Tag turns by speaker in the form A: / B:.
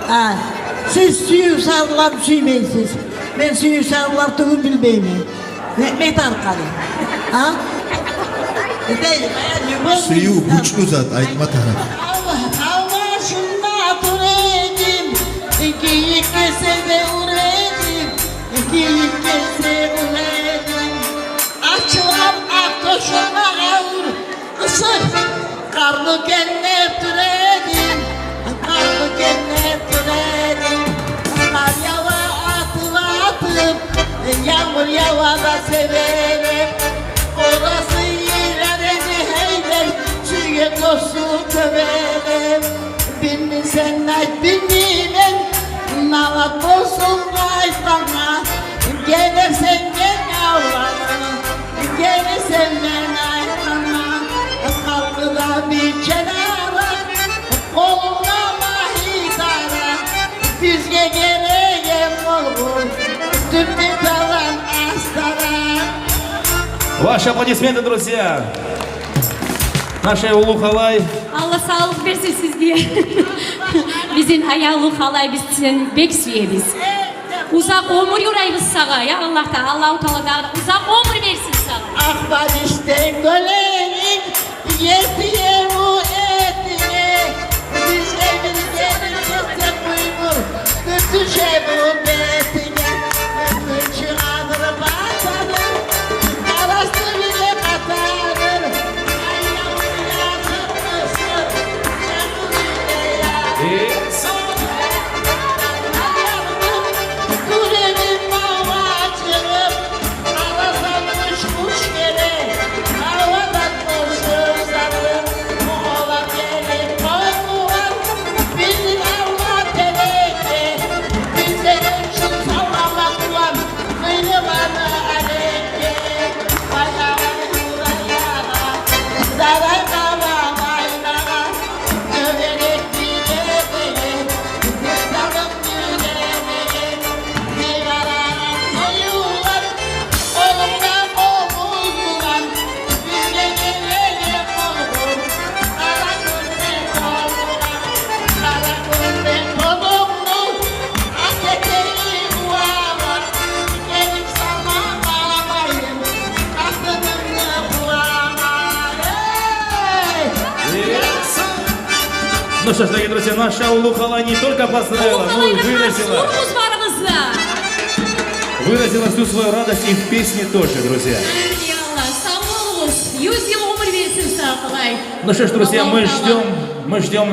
A: Ha, siz suyu sarılan suymaysınız. Ben suyu sarılattığımı bilmeyim. Ne tarkalı? Ha?
B: Suyu güçlü zat aytma taraf.
A: Allah şunda turedim. Geyik kese de uredim. Geyik kese uredim. Açılan aktoşuna ağır. Isır. Karlı cennet türedim. Karlı cennet türedim. Kar yava atıp yağmur yava da severim. Orası ileride heyder, suya dostu köverim. Binni sen ait, binni ben, nalat olsun ait bana. Gelirsen gel avlanı, gelirsen ben ait bana. Kalkı da bir kenara, koluna mahidara. Füzge gereğim olur, tüpü talan astara.
C: Ваши аплодисменты, друзья! Наша Улу Халай.
D: Allah sağlık versin sizге. Bizim Ulu Halay biz sizden bek suyemiz. Uzak ömür yorayız sağa ya Allah'tan. Allah-u Teala'dan uzak ömür versin sağa.
A: Akbar işte gölerik, yetiye bu etine. Biz evlilikleri kesek uymur, bütün şey bu betine. Bütün çıkanır batarır, arası bile katarır. Ayağımı yakınmışsın, canım bile yakın. Kulenin mavacırım, alasanmış kuş geri. Havadan boşluğu sarım, bu oğlan gelip koymuvar. Bizim Allah teleke, bizlerin şu sallamak var. Kıyı bana aleke, ayağını buraya, zarar kalan aynağa. Göverek bilemeye, kızalım gülemeye. Meyvaranan koyular, oğlumdan oğlumdan. Bizde geleye olur, kara gözle kovular. Kara gözle kovulur, ateşeyi buğalar. Gelip sana bağlamayın, aklını buğalar.
C: Ну что ж, дорогие друзья, наша Улу Халай не только поздравила, но и выразила всю свою радость и в песне тоже, друзья. Ну что ж, друзья, мы ждем